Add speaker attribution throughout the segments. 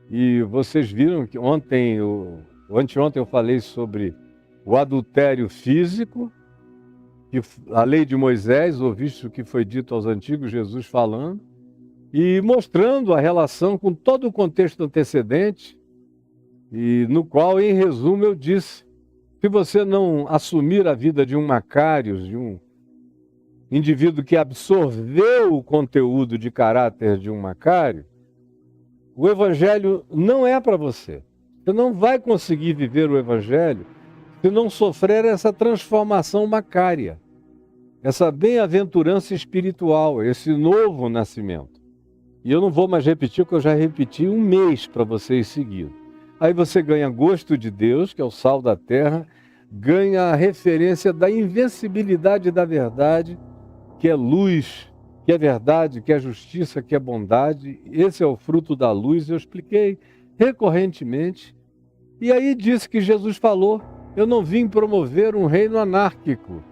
Speaker 1: E vocês viram que anteontem eu falei sobre o adultério físico, que a lei de Moisés, ouviste o que foi dito aos antigos, Jesus falando, e mostrando a relação com todo o contexto antecedente, e no qual, em resumo, eu disse: se você não assumir a vida de um Macários, de um indivíduo que absorveu o conteúdo de caráter de um Macário, o Evangelho não é para você. Você não vai conseguir viver o Evangelho se não sofrer essa transformação macária, essa bem-aventurança espiritual, esse novo nascimento. E eu não vou mais repetir o que eu já repeti um mês para vocês seguidos. Aí você ganha gosto de Deus, que é o sal da terra, ganha a referência da invencibilidade da verdade, que é luz, que é verdade, que é justiça, que é bondade. Esse é o fruto da luz, eu expliquei recorrentemente. E aí disse que Jesus falou: eu não vim promover um reino anárquico.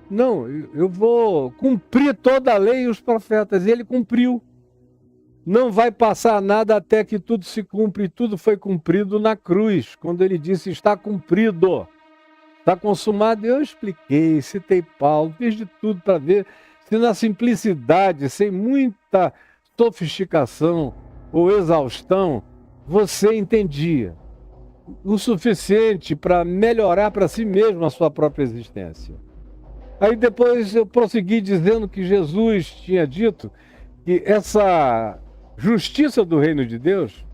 Speaker 1: Não, eu vou cumprir toda a lei e os profetas. E ele cumpriu. Não vai passar nada até que tudo se cumpra, e tudo foi cumprido na cruz, quando ele disse: está cumprido, está consumado. Eu expliquei, citei Paulo, fiz de tudo para ver se na simplicidade, sem muita sofisticação ou exaustão, você entendia o suficiente para melhorar para si mesmo a sua própria existência. Aí depois eu prossegui dizendo que Jesus tinha dito que essa justiça do reino de Deus,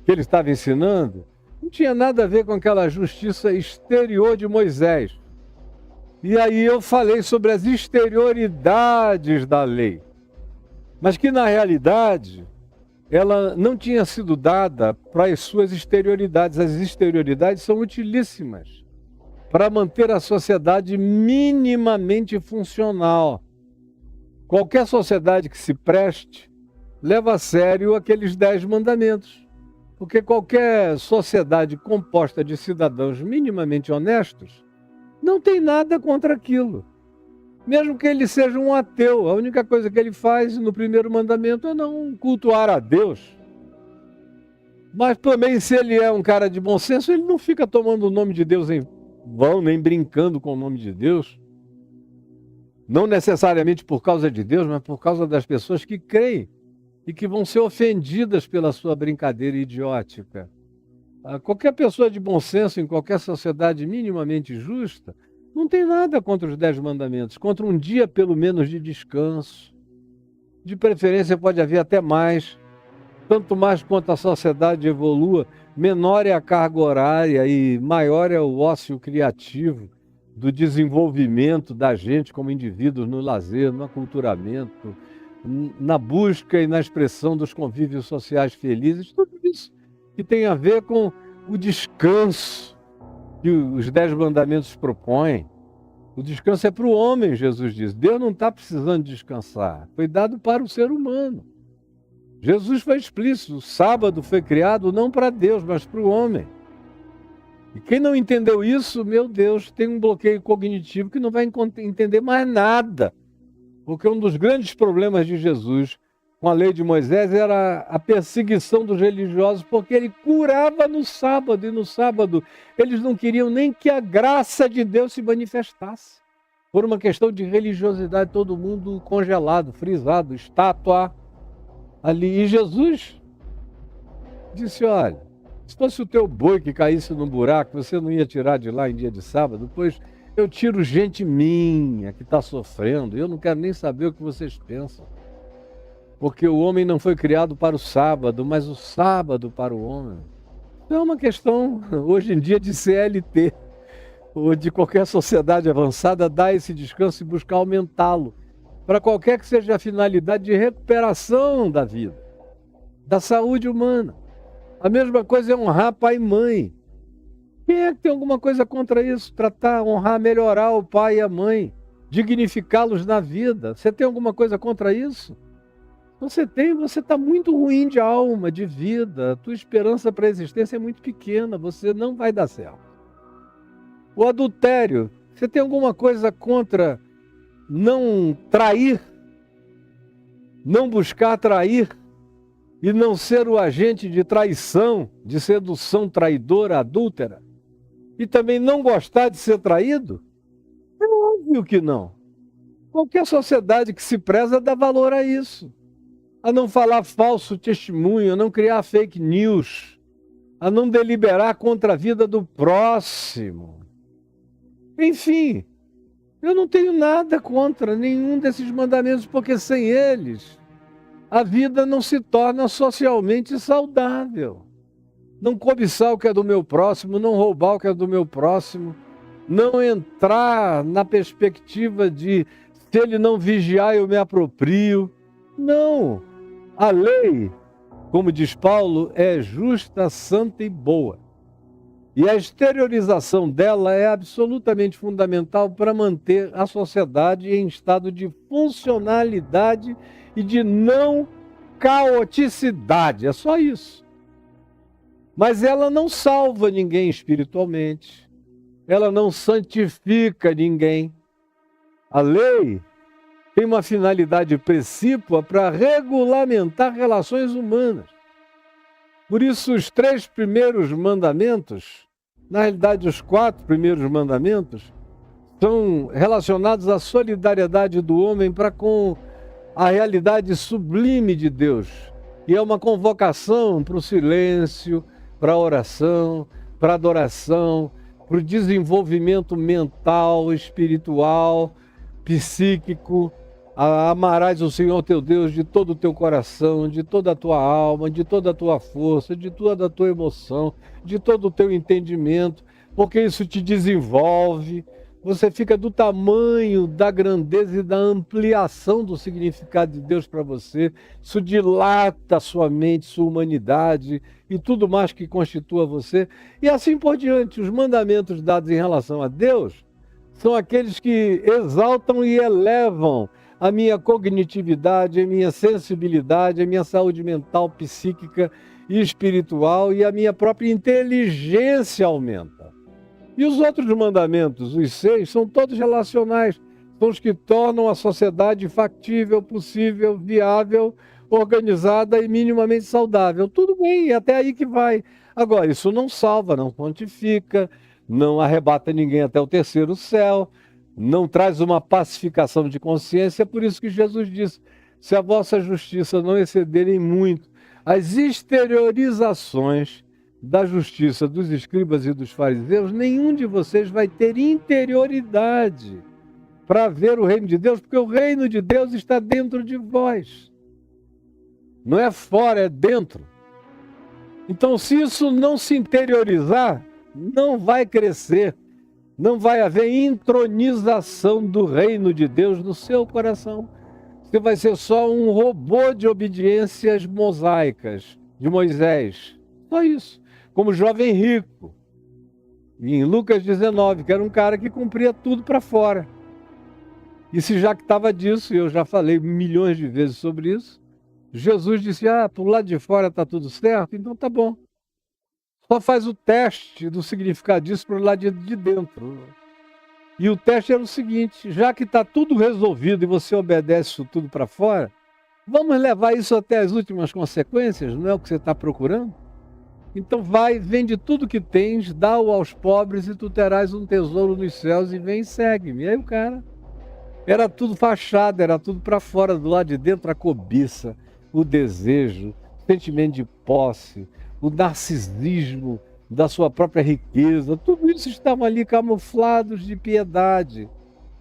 Speaker 1: que ele estava ensinando, não tinha nada a ver com aquela justiça exterior de Moisés. E aí eu falei sobre as exterioridades da lei, mas que na realidade ela não tinha sido dada para as suas exterioridades. As exterioridades são utilíssimas para manter a sociedade minimamente funcional. Qualquer sociedade que se preste leva a sério aqueles 10 mandamentos, porque qualquer sociedade composta de cidadãos minimamente honestos não tem nada contra aquilo. Mesmo que ele seja um ateu, a única coisa que ele faz no primeiro mandamento é não cultuar a Deus. Mas também, se ele é um cara de bom senso, ele não fica tomando o nome de Deus em vão, nem brincando com o nome de Deus. Não necessariamente por causa de Deus, mas por causa das pessoas que creem e que vão ser ofendidas pela sua brincadeira idiótica. Qualquer pessoa de bom senso, em qualquer sociedade minimamente justa, não tem nada contra os 10 mandamentos, contra um dia pelo menos de descanso. De preferência pode haver até mais. Tanto mais quanto a sociedade evolua, menor é a carga horária e maior é o ócio criativo do desenvolvimento da gente como indivíduos no lazer, no aculturamento, na busca e na expressão dos convívios sociais felizes, tudo isso que tem a ver com o descanso que os 10 mandamentos propõem. O descanso é para o homem, Jesus diz. Deus não está precisando descansar. Foi dado para o ser humano. Jesus foi explícito. O sábado foi criado não para Deus, mas para o homem. E quem não entendeu isso, meu Deus, tem um bloqueio cognitivo que não vai entender mais nada. Porque um dos grandes problemas de Jesus com a lei de Moisés era a perseguição dos religiosos, porque ele curava no sábado, e no sábado eles não queriam nem que a graça de Deus se manifestasse. Por uma questão de religiosidade, todo mundo congelado, frisado, estátua ali. E Jesus disse: olha, se fosse o teu boi que caísse num buraco, você não ia tirar de lá em dia de sábado? Pois eu tiro gente minha que está sofrendo, eu não quero nem saber o que vocês pensam. Porque o homem não foi criado para o sábado, mas o sábado para o homem. Então é uma questão, hoje em dia, de CLT, ou de qualquer sociedade avançada, dar esse descanso e buscar aumentá-lo, para qualquer que seja a finalidade de recuperação da vida, da saúde humana. A mesma coisa é honrar pai e mãe. Quem é que tem alguma coisa contra isso? Tratar, honrar, melhorar o pai e a mãe, dignificá-los na vida. Você tem alguma coisa contra isso? Você está muito ruim de alma, de vida, a tua esperança para a existência é muito pequena, você não vai dar certo. O adultério, você tem alguma coisa contra não trair, não buscar trair? e não ser o agente de traição, de sedução traidora, adúltera, e também não gostar de ser traído? É óbvio que não. Qualquer sociedade que se preza dá valor a isso. A não falar falso testemunho, a não criar fake news, a não deliberar contra a vida do próximo. Enfim, eu não tenho nada contra nenhum desses mandamentos, porque sem eles a vida não se torna socialmente saudável. Não cobiçar o que é do meu próximo, não roubar o que é do meu próximo, não entrar na perspectiva de se ele não vigiar eu me aproprio. Não, a lei, como diz Paulo, é justa, santa e boa. E a exteriorização dela é absolutamente fundamental para manter a sociedade em estado de funcionalidade e de não caoticidade. É só isso. Mas ela não salva ninguém espiritualmente. Ela não santifica ninguém. A lei tem uma finalidade precípua para regulamentar relações humanas. Por isso, os 3 primeiros mandamentos, na realidade, os 4 primeiros mandamentos, são relacionados à solidariedade do homem para com a realidade sublime de Deus. E é uma convocação para o silêncio, para a oração, para a adoração, para o desenvolvimento mental, espiritual, psíquico. Amarás o Senhor teu Deus de todo o teu coração, de toda a tua alma, de toda a tua força, de toda a tua emoção, de todo o teu entendimento, porque isso te desenvolve. Você fica do tamanho da grandeza e da ampliação do significado de Deus para você. Isso dilata sua mente, sua humanidade e tudo mais que constitua você. E assim por diante, os mandamentos dados em relação a Deus são aqueles que exaltam e elevam a minha cognitividade, a minha sensibilidade, a minha saúde mental, psíquica e espiritual, e a minha própria inteligência aumenta. E os outros mandamentos, os 6, são todos relacionais, são os que tornam a sociedade factível, possível, viável, organizada e minimamente saudável. Tudo bem, é até aí que vai. Agora, isso não salva, não pontifica, não arrebata ninguém até o 3º céu, não traz uma pacificação de consciência. É por isso que Jesus disse: se a vossa justiça não excederem muito as exteriorizações da justiça dos escribas e dos fariseus, nenhum de vocês vai ter interioridade para ver o reino de Deus, porque o reino de Deus está dentro de vós. Não é fora, é dentro. Então, se isso não se interiorizar, não vai crescer. Não vai haver intronização do reino de Deus no seu coração. Você vai ser só um robô de obediências mosaicas de Moisés. Só isso. Como o jovem rico, em Lucas 19, que era um cara que cumpria tudo para fora. E se jactava disso, e eu já falei milhões de vezes sobre isso, Jesus disse: pro lado de fora está tudo certo, então tá bom. Só faz o teste do significado disso para o lado de dentro. E o teste era o seguinte: já que está tudo resolvido e você obedece isso tudo para fora, vamos levar isso até as últimas consequências? Não é o que você está procurando? Então vai, vende tudo que tens, dá-o aos pobres e tu terás um tesouro nos céus, e vem e segue-me. E aí o cara, era tudo fachada, era tudo para fora, do lado de dentro a cobiça, o desejo, o sentimento de posse, o narcisismo da sua própria riqueza, tudo isso estava ali camuflados de piedade.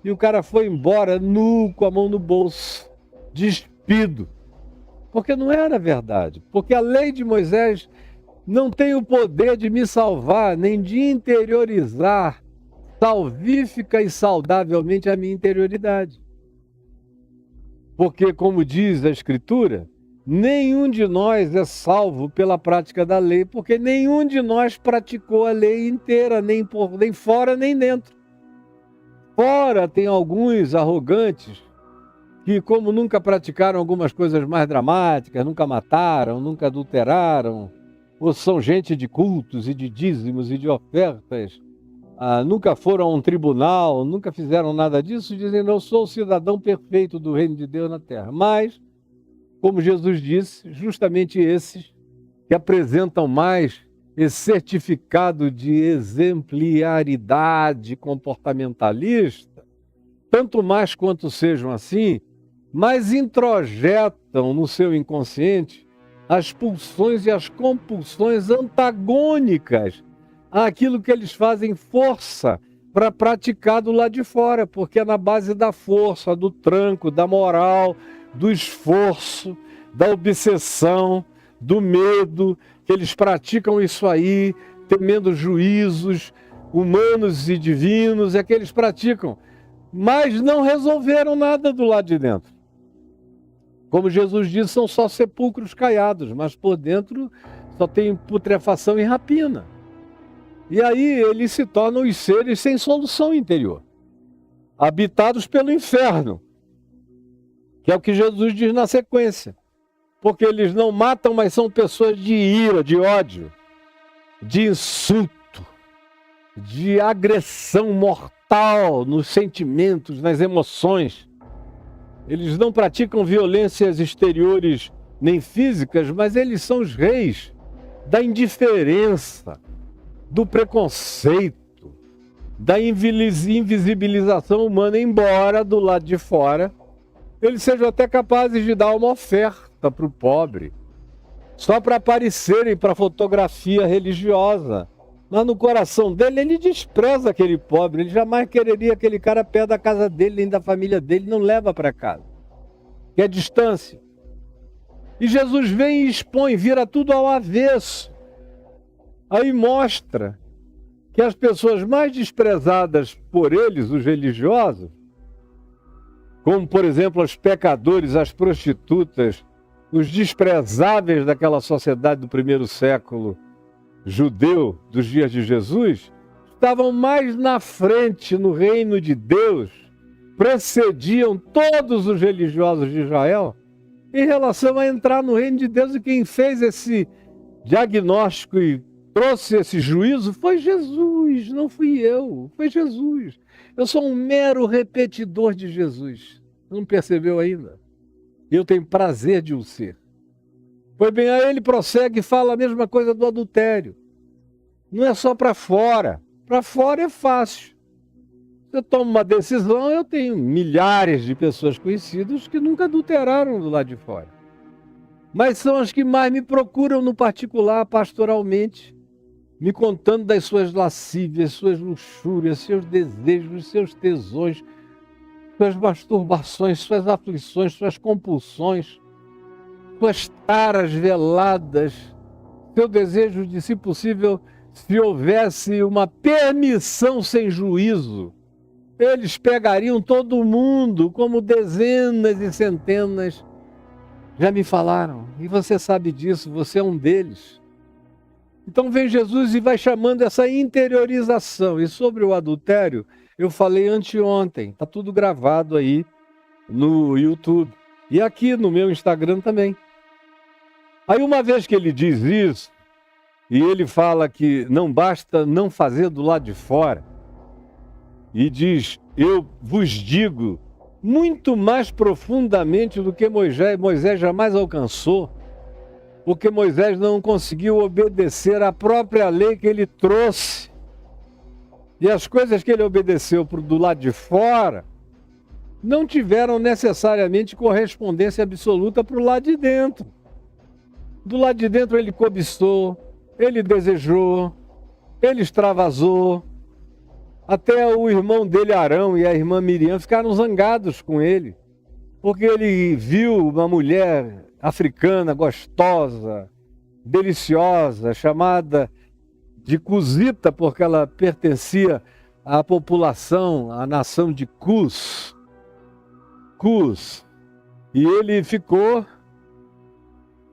Speaker 1: E o cara foi embora nu, com a mão no bolso, despido. Porque não era verdade. Porque a lei de Moisés não tem o poder de me salvar, nem de interiorizar salvífica e saudavelmente a minha interioridade. Porque, como diz a Escritura, nenhum de nós é salvo pela prática da lei, porque nenhum de nós praticou a lei inteira, nem fora nem dentro. Fora tem alguns arrogantes que, como nunca praticaram algumas coisas mais dramáticas, nunca mataram, nunca adulteraram, ou são gente de cultos e de dízimos e de ofertas, nunca foram a um tribunal, nunca fizeram nada disso, dizem: não sou o cidadão perfeito do reino de Deus na terra. Mas como Jesus disse, justamente esses que apresentam mais esse certificado de exemplaridade comportamentalista, tanto mais quanto sejam assim, mais introjetam no seu inconsciente as pulsões e as compulsões antagônicas àquilo que eles fazem força para praticar do lado de fora, porque é na base da força, do tranco, da moral, do esforço, da obsessão, do medo, que eles praticam isso aí, temendo juízos humanos e divinos, é que eles praticam. Mas não resolveram nada do lado de dentro. Como Jesus disse, são só sepulcros caiados, mas por dentro só tem putrefação e rapina. E aí eles se tornam os seres sem solução interior, habitados pelo inferno, que é o que Jesus diz na sequência. Porque eles não matam, mas são pessoas de ira, de ódio, de insulto, de agressão mortal nos sentimentos, nas emoções. Eles não praticam violências exteriores nem físicas, mas eles são os reis da indiferença, do preconceito, da invisibilização humana, embora do lado de fora eles sejam até capazes de dar uma oferta para o pobre, só para aparecerem para fotografia religiosa. Mas no coração dele, ele despreza aquele pobre, ele jamais quereria aquele cara perto da casa dele, nem da família dele, não leva para casa. Que é distância. E Jesus vem e expõe, vira tudo ao avesso. Aí mostra que as pessoas mais desprezadas por eles, os religiosos, como, por exemplo, os pecadores, as prostitutas, os desprezáveis daquela sociedade do primeiro século judeu, dos dias de Jesus, estavam mais na frente no reino de Deus, precediam todos os religiosos de Israel em relação a entrar no reino de Deus. E quem fez esse diagnóstico e trouxe esse juízo foi Jesus, não fui eu, foi Jesus. Eu sou um mero repetidor de Jesus. Não percebeu ainda? Eu tenho prazer de o ser. Pois bem, aí ele prossegue e fala a mesma coisa do adultério. Não é só para fora. Para fora é fácil. Você toma uma decisão, eu tenho milhares de pessoas conhecidas que nunca adulteraram do lado de fora. Mas são as que mais me procuram no particular, pastoralmente, me contando das suas lascívias, suas luxúrias, seus desejos, seus tesões, suas masturbações, suas aflições, suas compulsões, suas taras veladas, seu desejo de, se possível, se houvesse uma permissão sem juízo, eles pegariam todo mundo, como dezenas e centenas já me falaram. E você sabe disso, você é um deles. Então vem Jesus e vai chamando essa interiorização. E sobre o adultério, eu falei anteontem, está tudo gravado aí no YouTube. E aqui no meu Instagram também. Aí uma vez que ele diz isso, e ele fala que não basta não fazer do lado de fora, e diz, eu vos digo, muito mais profundamente do que Moisés jamais alcançou, porque Moisés não conseguiu obedecer à própria lei que ele trouxe. E as coisas que ele obedeceu do lado de fora não tiveram necessariamente correspondência absoluta para o lado de dentro. Do lado de dentro ele cobiçou, ele desejou, ele extravasou. Até o irmão dele, Arão, e a irmã Miriam ficaram zangados com ele, porque ele viu uma mulher africana gostosa, deliciosa, chamada de Cusita, porque ela pertencia à população, à nação de Cus. E ele ficou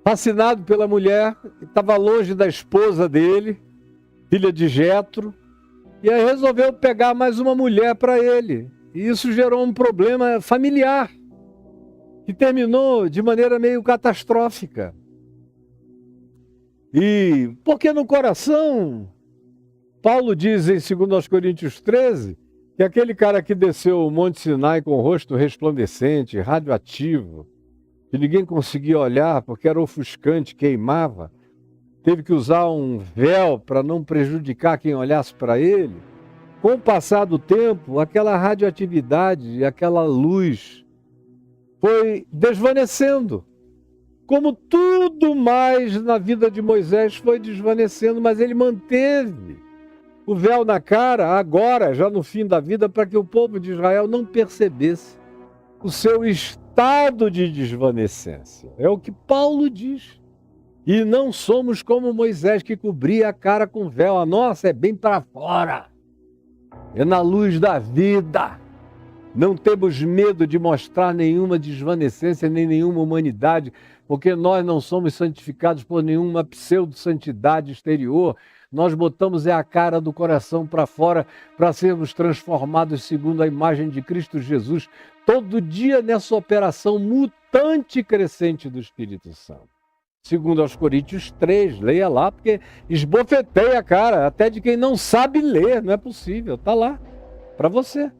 Speaker 1: fascinado pela mulher, estava longe da esposa dele, filha de Jetro, e aí resolveu pegar mais uma mulher para ele. E isso gerou um problema familiar, que terminou de maneira meio catastrófica. E porque no coração, Paulo diz em 2 Coríntios 13, que aquele cara que desceu o Monte Sinai com o rosto resplandecente, radioativo, que ninguém conseguia olhar porque era ofuscante, queimava. Teve que usar um véu para não prejudicar quem olhasse para ele. Com o passar do tempo, aquela radioatividade, aquela luz foi desvanecendo. Como tudo mais na vida de Moisés foi desvanecendo, mas ele manteve o véu na cara, agora, já no fim da vida, para que o povo de Israel não percebesse o seu estado de desvanecência. É o que Paulo diz. E não somos como Moisés, que cobria a cara com véu. A nossa é bem para fora. É na luz da vida. Não temos medo de mostrar nenhuma desvanecência, nem nenhuma humanidade, porque nós não somos santificados por nenhuma pseudo-santidade exterior. Nós botamos a cara do coração para fora para sermos transformados segundo a imagem de Cristo Jesus, todo dia nessa operação mutante e crescente do Espírito Santo. Segundo aos Coríntios 3, leia lá, porque esbofeteia a cara, até de quem não sabe ler, não é possível, está lá, para você.